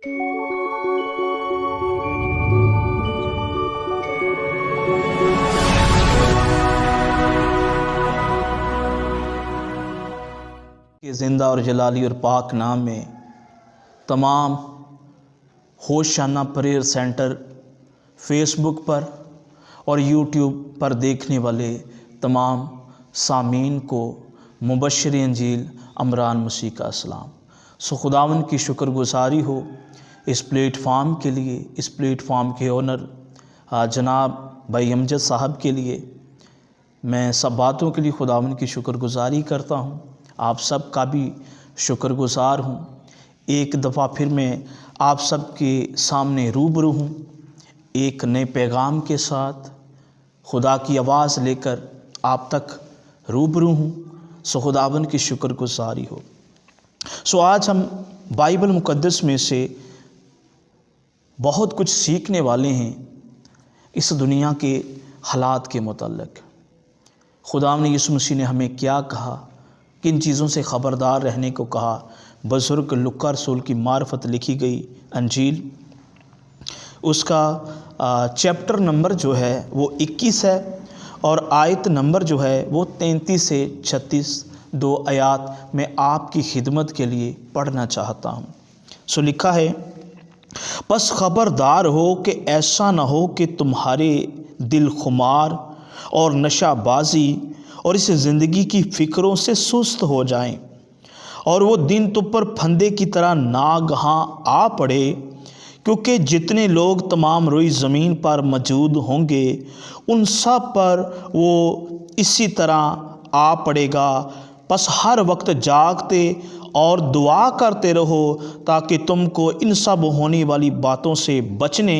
के ज़िंदा और जलाली और पाक नाम में तमाम होशाना प्रेयर सेंटर फेसबुक पर और यूट्यूब पर देखने वाले तमाम सामीन को मुबश्शिर इंजील अमरान मसीह का सलाम। सो खुदावन की शुक्रगुजारी हो इस प्लेटफार्म के लिए, इस प्लेटफार्म के ओनर जनाब भाई अमजद साहब के लिए। मैं सब बातों के लिए खुदावन की शुक्रगुजारी करता हूँ। आप सब का भी शुक्रगुजार हूँ। एक दफ़ा फिर मैं आप सब के सामने रूबरू हूँ एक नए पैगाम के साथ, खुदा की आवाज़ लेकर आप तक रूबरू हूँ। सो खुदावन की शुक्रगुजारी हो। सो आज हम बाइबल मुक़द्दस में से बहुत कुछ सीखने वाले हैं इस दुनिया के हालात के मुतल्लिक़। खुदा ने यीशु मसीह ने हमें क्या कहा, किन चीज़ों से ख़बरदार रहने को कहा। बुज़ुर्ग लुक्का रसूल की मार्फत लिखी गई अंजील, उसका चैप्टर नंबर जो है वो 21 है और आयत नंबर जो है वो 33 से 36 दो आयात मैं आपकी खिदमत के लिए पढ़ना चाहता हूँ। सो लिखा है, बस ख़बरदार हो कि ऐसा न हो कि तुम्हारे दिल खुमार और नशाबाजी और इस ज़िंदगी की फ़िक्रों से सुस्त हो जाएं और वो दिन तुम पर फंदे की तरह नागहां आ पड़े, क्योंकि जितने लोग तमाम रोई ज़मीन पर मौजूद होंगे उन सब पर वो इसी तरह आ पड़ेगा। बस हर वक्त जागते और दुआ करते रहो ताकि तुमको इन सब होने वाली बातों से बचने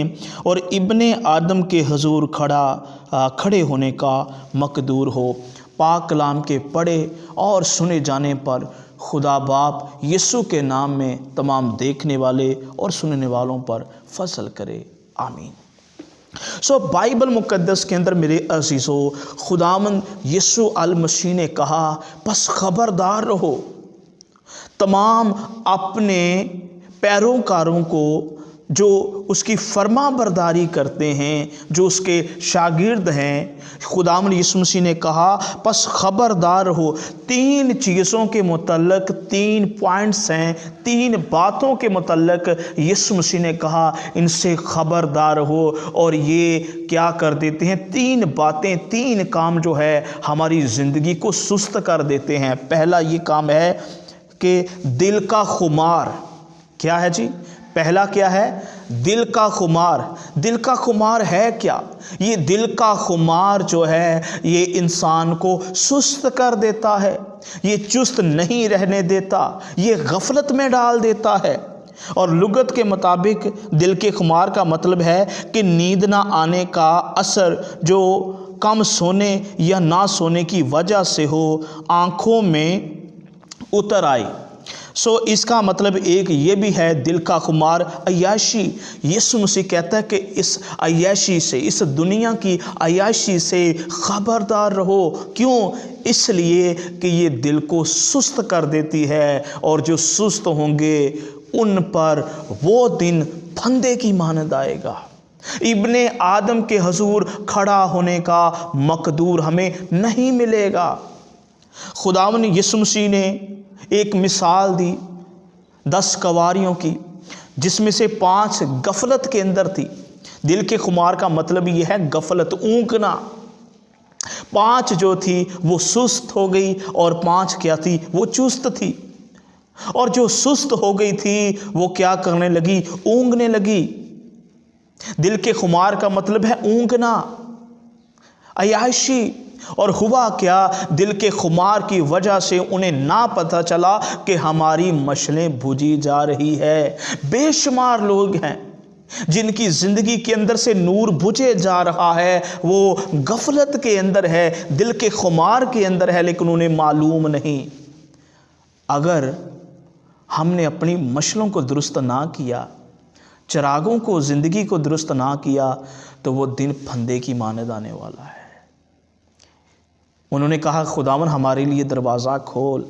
और इब्ने आदम के हुजूर खड़े होने का मकदूर हो। पाक कलाम के पढ़े और सुने जाने पर खुदा बाप यीशु के नाम में तमाम देखने वाले और सुनने वालों पर फजल करे, आमीन। सो बाइबल मुक़द्दस के अंदर मेरे अज़ीज़ों, खुदावंद यीशु अल मसीह ने कहा, बस ख़बरदार रहो। तमाम अपने पैरोकारों को जो उसकी फर्मा बरदारी करते हैं, जो उसके शागिर्द हैं, खुदावंद यीशु मसीह ने कहा बस ख़बरदार हो। 3 चीज़ों के मुतल्लिक़ 3 पॉइंट्स हैं, 3 बातों के मुतल्लिक़ यीशु मसीह ने कहा इनसे ख़बरदार हो। और ये क्या कर देते हैं? 3 बातें, 3 काम जो है हमारी ज़िंदगी को सुस्त कर देते हैं। पहला ये काम है कि दिल का खुमार। क्या है जी? पहला क्या है? दिल का खुमार। दिल का खुमार है क्या? ये दिल का खुमार जो है ये इंसान को सुस्त कर देता है, ये चुस्त नहीं रहने देता, ये गफलत में डाल देता है। और लुगत के मुताबिक दिल के खुमार का मतलब है कि नींद ना आने का असर जो कम सोने या ना सोने की वजह से हो, आँखों में उतर आए। सो इसका मतलब एक ये भी है दिल का खुमार, अय्याशी। यीशु मसीह कहता है कि इस अय्याशी से, इस दुनिया की अय्याशी से ख़बरदार रहो। क्यों? इसलिए कि ये दिल को सुस्त कर देती है और जो सुस्त होंगे उन पर वो दिन फंदे की मानद आएगा। इब्ने आदम के हुजूर खड़ा होने का मकदूर हमें नहीं मिलेगा। खुदावंद यीशु मसीह ने एक मिसाल दी 10 कवारियों की, जिसमें से 5 गफलत के अंदर थी। दिल के खुमार का मतलब यह है गफलत, ऊँकना। 5 जो थी वो सुस्त हो गई और 5 क्या थी? वो चुस्त थी। और जो सुस्त हो गई थी वो क्या करने लगी? ऊँघने लगी। दिल के खुमार का मतलब है ऊँघना, अय्याशी। और हुआ क्या? दिल के खुमार की वजह से उन्हें ना पता चला कि हमारी मशलें बुझी जा रही है। बेशुमार लोग हैं जिनकी ज़िंदगी के अंदर से नूर बुझे जा रहा है, वो गफलत के अंदर है, दिल के खुमार के अंदर है, लेकिन उन्हें मालूम नहीं। अगर हमने अपनी मशलों को दुरुस्त ना किया, चिरागों को, ज़िंदगी को दुरुस्त ना किया, तो वो दिन फंदे की मानद आने वाला है। उन्होंने कहा खुदावन हमारे लिए दरवाज़ा खोल।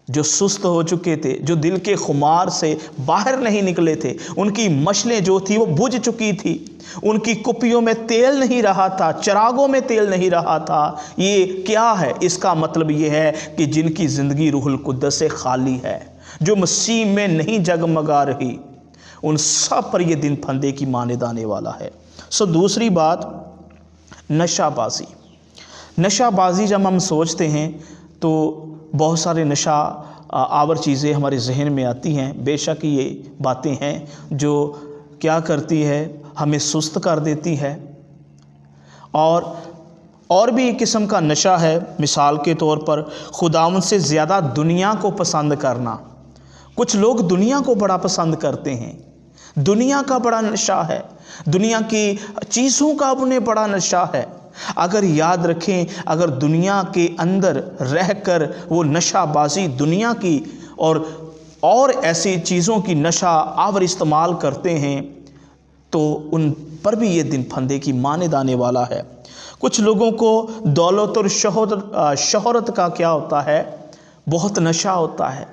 जो सुस्त हो चुके थे, जो दिल के खुमार से बाहर नहीं निकले थे, उनकी मशलें जो थी वो बुझ चुकी थी, उनकी कुप्पियों में तेल नहीं रहा था, चिरागों में तेल नहीं रहा था। ये क्या है? इसका मतलब ये है कि जिनकी ज़िंदगी रूहुल कुद्दस से खाली है, जो मसीह में नहीं जगमगा रही, उन सब पर ये दिन फंदे की मानद आने वाला है। दूसरी बात, नशाबाजी। नशाबाजी जब हम सोचते हैं तो बहुत सारे नशा आवर चीज़ें हमारे जहन में आती हैं। बेशक ये बातें हैं जो क्या करती है, हमें सुस्त कर देती है। और भी एक किस्म का नशा है, मिसाल के तौर पर खुदावंद से ज़्यादा दुनिया को पसंद करना। कुछ लोग दुनिया को बड़ा पसंद करते हैं, दुनिया का बड़ा नशा है, दुनिया की चीज़ों का उन्हें बड़ा नशा है। अगर याद रखें, अगर दुनिया के अंदर रहकर वो नशाबाजी दुनिया की और ऐसी चीज़ों की नशा आवर इस्तेमाल करते हैं तो उन पर भी ये दिन फंदे की मानद आने वाला है। कुछ लोगों को दौलत और शोहरत का क्या होता है, बहुत नशा होता है,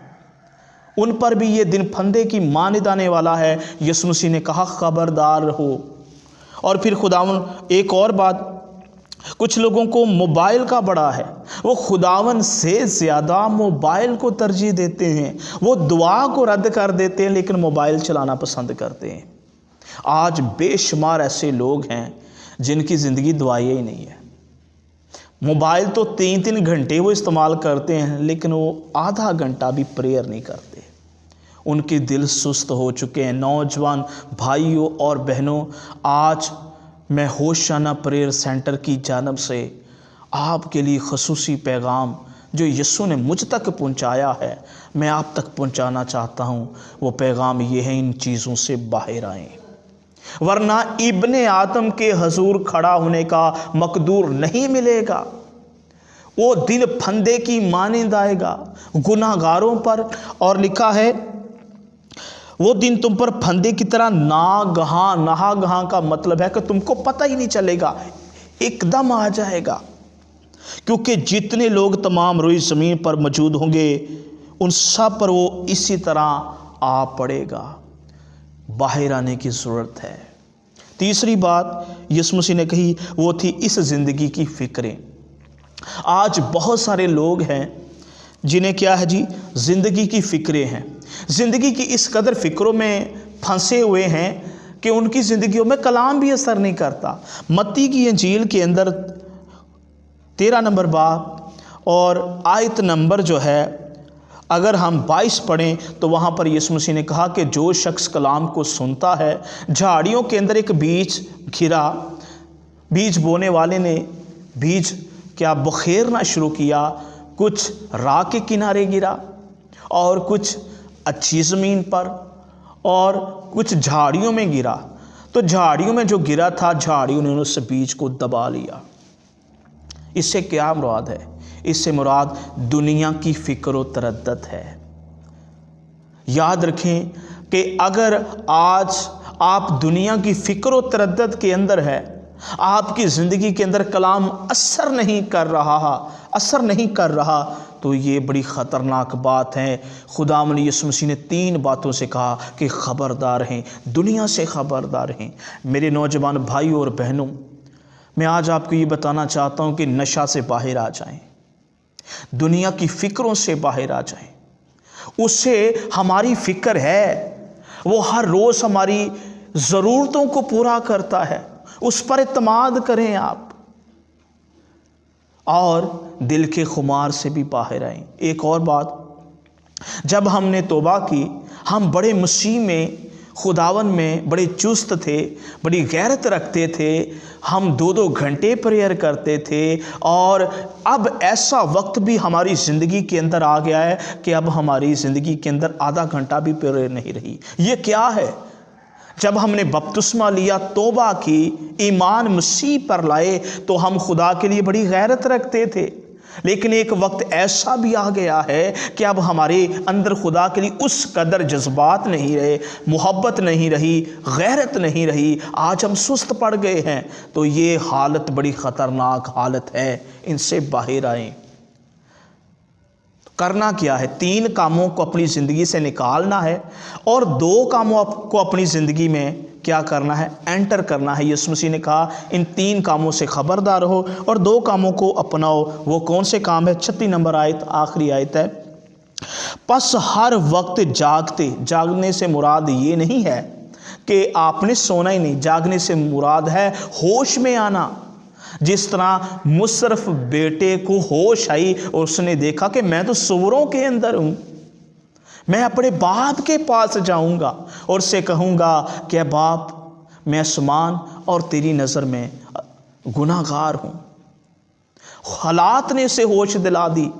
उन पर भी ये दिन फंदे की मानद आने वाला है। यीशु मसीह ने कहा खबरदार रहो। और फिर खुदावन एक और बात, कुछ लोगों को मोबाइल का बड़ा है, वो खुदावन से ज़्यादा मोबाइल को तरजीह देते हैं, वो दुआ को रद्द कर देते हैं लेकिन मोबाइल चलाना पसंद करते हैं। आज बेशुमार ऐसे लोग हैं जिनकी ज़िंदगी दुआई ही नहीं है। मोबाइल तो 3-3 घंटे वो इस्तेमाल करते हैं लेकिन वो आधा घंटा भी प्रेयर नहीं करते। उनके दिल सुस्त हो चुके हैं। नौजवान भाइयों और बहनों, आज मैं होशाना प्रेयर सेंटर की जानब से आपके लिए खसूसी पैगाम जो यीशु ने मुझ तक पहुंचाया है, मैं आप तक पहुंचाना चाहता हूं। वो पैगाम ये है, इन चीज़ों से बाहर आएं, वरना इब्ने आदम के हजूर खड़ा होने का मकदूर नहीं मिलेगा। वो दिन फंदे की मानद आएगा गुनाहगारों पर। और लिखा है, वो दिन तुम पर फंदे की तरह नागहां का मतलब है कि तुमको पता ही नहीं चलेगा, एकदम आ जाएगा। क्योंकि जितने लोग तमाम रोई ज़मीन पर मौजूद होंगे उन सब पर वो इसी तरह आ पड़ेगा। बाहर आने की ज़रूरत है। तीसरी बात यीशु मसीह ने कही वो थी इस ज़िंदगी की फ़िक्रें। आज बहुत सारे लोग हैं जिन्हें क्या है जी, ज़िंदगी की फ़िक्रें हैं। ज़िंदगी की इस कदर फ़िक्रों में फंसे हुए हैं कि उनकी ज़िंदगियों में कलाम भी असर नहीं करता। मत्ती की इंजील के अंदर 13 नंबर बाब और आयत नंबर जो है, अगर हम 22 पढ़ें तो वहाँ पर यीशु मसीह ने कहा कि जो शख्स कलाम को सुनता है, झाड़ियों के अंदर एक बीज घिरा, बीज बोने वाले ने बीज क्या बखेरना शुरू किया। कुछ राह के किनारे गिरा और कुछ अच्छी ज़मीन पर और कुछ झाड़ियों में गिरा। तो झाड़ियों में जो गिरा था, झाड़ियों ने उस बीज को दबा लिया। इससे क्या मुराद है? इससे मुराद दुनिया की फ़िक्र व तरद्दत है। याद रखें कि अगर आज आप दुनिया की फ़िक्र व तरद्दत के अंदर है, आपकी ज़िंदगी के अंदर कलाम असर नहीं कर रहा तो ये बड़ी ख़तरनाक बात है। खुदावंद यीशु मसीह ने 3 बातों से कहा कि ख़बरदार रहें, दुनिया से ख़बरदार रहें। मेरे नौजवान भाइयों और बहनों, मैं आज आपको ये बताना चाहता हूँ कि नशा से बाहर आ जाएं, दुनिया की फ़िक्रों से बाहर आ जाएं। उससे हमारी फ़िक्र है, वो हर रोज़ हमारी ज़रूरतों को पूरा करता है, उस पर इत्मीनान करें आप, और दिल के खुमार से भी बाहर आएं। एक और बात, जब हमने तौबा की, हम बड़े मसीह में, खुदावन में बड़े चुस्त थे, बड़ी गैरत रखते थे, हम 2-2 घंटे प्रेयर करते थे। और अब ऐसा वक्त भी हमारी ज़िंदगी के अंदर आ गया है कि अब हमारी ज़िंदगी के अंदर आधा घंटा भी प्रेयर नहीं रही। ये क्या है? जब हमने बपतिस्मा लिया, तौबा की, ईमान मसीह पर लाए, तो हम खुदा के लिए बड़ी गैरत रखते थे। लेकिन एक वक्त ऐसा भी आ गया है कि अब हमारे अंदर खुदा के लिए उस कदर जज्बात नहीं रहे, मोहब्बत नहीं रही, गैरत नहीं रही। आज हम सुस्त पड़ गए हैं। तो ये हालत बड़ी ख़तरनाक हालत है, इनसे बाहर आएं। करना क्या है? 3 कामों को अपनी ज़िंदगी से निकालना है और 2 कामों को अपनी ज़िंदगी में क्या करना है? एंटर करना है। यीशु मसीह ने कहा इन 3 कामों से खबरदार हो और 2 कामों को अपनाओ। वो कौन से काम है? 36 नंबर आयत, आखिरी आयत है। बस हर वक्त जागते, जागने से मुराद ये नहीं है कि आपने सोना ही नहीं, जागने से मुराद है होश में आना। जिस तरह मुशर्रफ बेटे को होश आई और उसने देखा कि मैं तो सूअरों के अंदर हूं, मैं अपने बाप के पास जाऊंगा और उससे कहूंगा कि बाप मैं आसमान और तेरी नज़र में गुनाहगार हूं। हालात ने उसे होश दिला दी।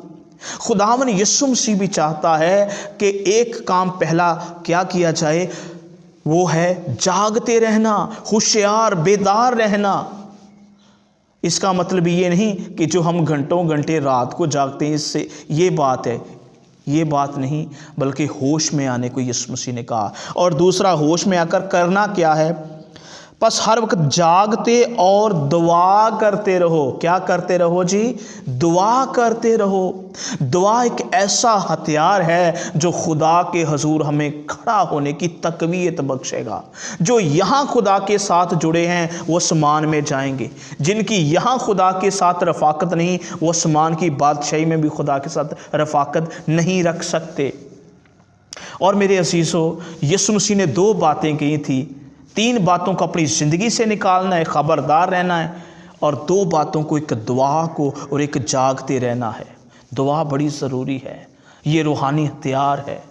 खुदावन यीशु मसीह भी चाहता है कि एक काम पहला क्या किया जाए, वो है जागते रहना, होशियार बेदार रहना। इसका मतलब ये नहीं कि जो हम घंटों घंटे रात को जागते हैं इससे ये बात है, ये बात नहीं, बल्कि होश में आने को यीशु मसीह ने कहा। और दूसरा, होश में आकर करना क्या है? बस हर वक्त जागते और दुआ करते रहो। क्या करते रहो जी? दुआ करते रहो। दुआ एक ऐसा हथियार है जो खुदा के हजूर हमें खड़ा होने की तकवीत बख्शेगा। जो यहाँ खुदा के साथ जुड़े हैं वो आसमान में जाएंगे, जिनकी यहाँ खुदा के साथ रफाकत नहीं वो आसमान की बादशाही में भी खुदा के साथ रफाकत नहीं रख सकते। और मेरे अजीज़ों, यीशु मसीह ने 2 बातें कही थी। 3 बातों को अपनी ज़िंदगी से निकालना है, खबरदार रहना है, और 2 बातों को, एक दुआ को और एक जागते रहना है। दुआ बड़ी ज़रूरी है, ये रूहानी हथियार है।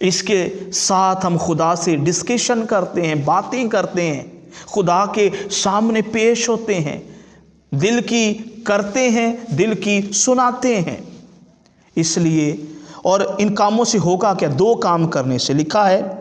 इसके साथ हम खुदा से डिस्कशन करते हैं, बातें करते हैं, खुदा के सामने पेश होते हैं, दिल की करते हैं, दिल की सुनाते हैं। इसलिए, और इन कामों से होगा क्या? 2 काम करने से लिखा है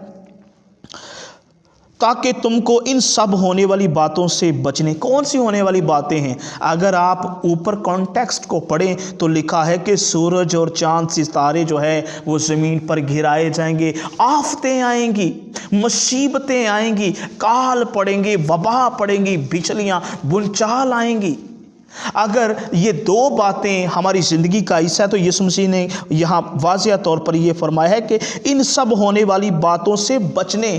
ताकि तुमको इन सब होने वाली बातों से बचने। कौन सी होने वाली बातें हैं? अगर आप ऊपर कॉन्टेक्स्ट को पढ़ें तो लिखा है कि सूरज और चांद सितारे जो है वो ज़मीन पर गिराए जाएंगे, आफतें आएंगी, मुसीबतें आएंगी, काल पड़ेंगे, वबा पड़ेंगी, बिजलियाँ भूचाल आएंगी। अगर ये 2 बातें हमारी ज़िंदगी का हिस्सा है तो यीशु मसीह ने यहाँ वाज़िया तौर पर ये फरमाया है कि इन सब होने वाली बातों से बचने।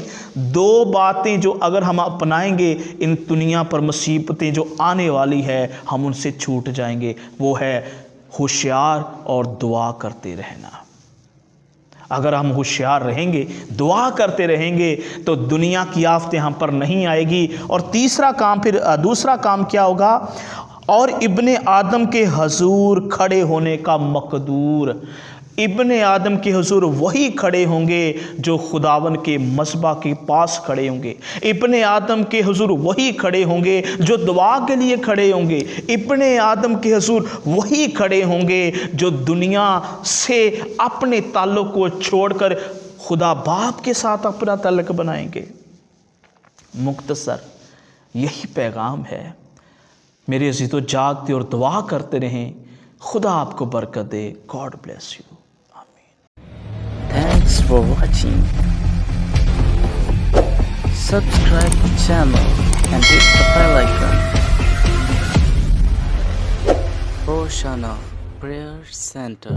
2 बातें जो अगर हम अपनाएंगे, इन दुनिया पर मुसीबतें जो आने वाली है हम उनसे छूट जाएंगे। वो है होशियार और दुआ करते रहना। अगर हम होशियार रहेंगे, दुआ करते रहेंगे तो दुनिया की आफतें हम पर नहीं आएगी। और तीसरा काम, फिर दूसरा काम क्या होगा? और इब्ने आदम के हजूर खड़े होने का मकदूर। इब्ने आदम के हुजूर वही खड़े होंगे जो खुदावन के मस्बा के पास खड़े होंगे। इब्ने आदम के हुजूर वही खड़े होंगे जो दुआ के लिए खड़े होंगे। इब्ने आदम के हुजूर वही खड़े होंगे जो दुनिया से अपने ताल्लुक को छोड़कर खुदा बाप के साथ अपना ताल्लुक बनाएंगे। मुख्तसर यही पैगाम है। मेरे अजीज़ों, जागते और दुआ करते रहें। खुदा आपको बरकत दे। God bless you. Thanks for watching. Subscribe the channel and hit the bell icon. Hoshana Prayer Center.